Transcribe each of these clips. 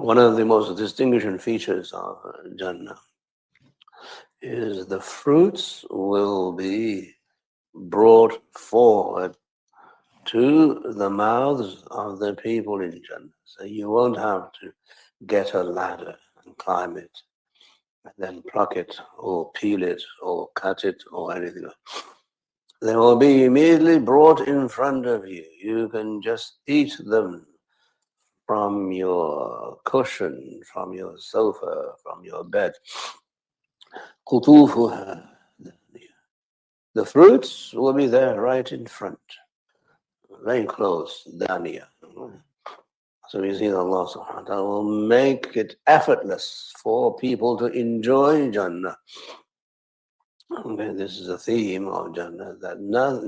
One of the most distinguishing features of Jannah is the fruits will be brought forward to the mouths of the people in Jannah. So you won't have to get a ladder and climb it and then pluck it or peel it or cut it or anything else. They will be immediately brought in front of you. You can just eat them from your cushion, from your sofa, from your bed. قطوفها دانية. The fruits will be there right in front, very close, daniya. So we see that Allah subhanahu wa ta'ala will make it effortless for people to enjoy Jannah. Okay, this is a theme of Jannah, that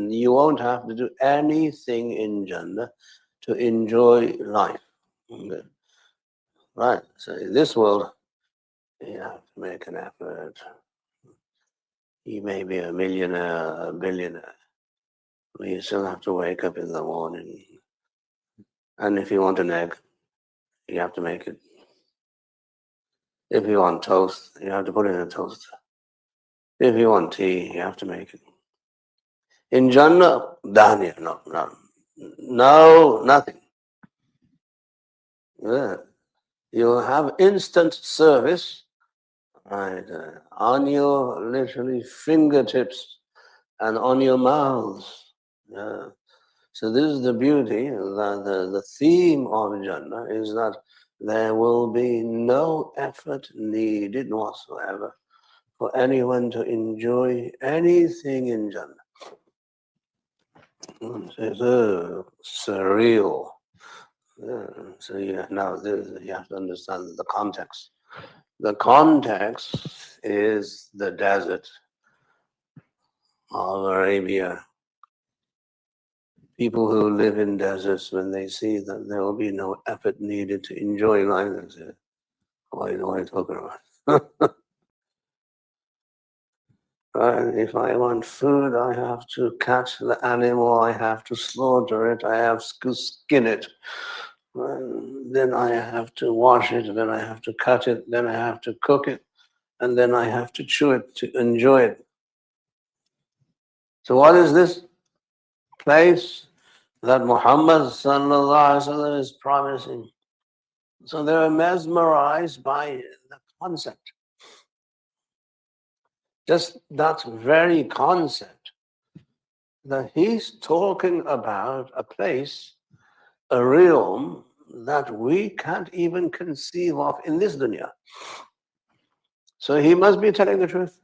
you won't have to do anything in Jannah to enjoy life. Okay. Right, so in this world, you have to make an effort. You may be a millionaire, a billionaire, but you still have to wake up in the morning. And if you want an egg, you have to make it. If you want toast, you have to put it in a toaster. If you want tea, you have to make it. In Jannah, dahniya, no, nothing. Yeah. You have instant service, right, on your literally fingertips and on your mouths. Yeah. So this is the beauty, that the theme of Jannah is that there will be no effort needed whatsoever for anyone to enjoy anything in Jannah. It's surreal. Yeah. So now you have to understand the context. The context is the desert of Arabia. People who live in deserts, when they see that there will be no effort needed to enjoy life, they say, what are you talking about? If I want food, I have to catch the animal, I have to slaughter it, I have to skin it. Then I have to wash it, then I have to cut it, then I have to cook it, and then I have to chew it to enjoy it. So what is this place that Muhammad sallallahu alaihi wasallam is promising? So they are mesmerized by the concept. Just that very concept, that he's talking about a place, a realm that we can't even conceive of in this dunya. So he must be telling the truth.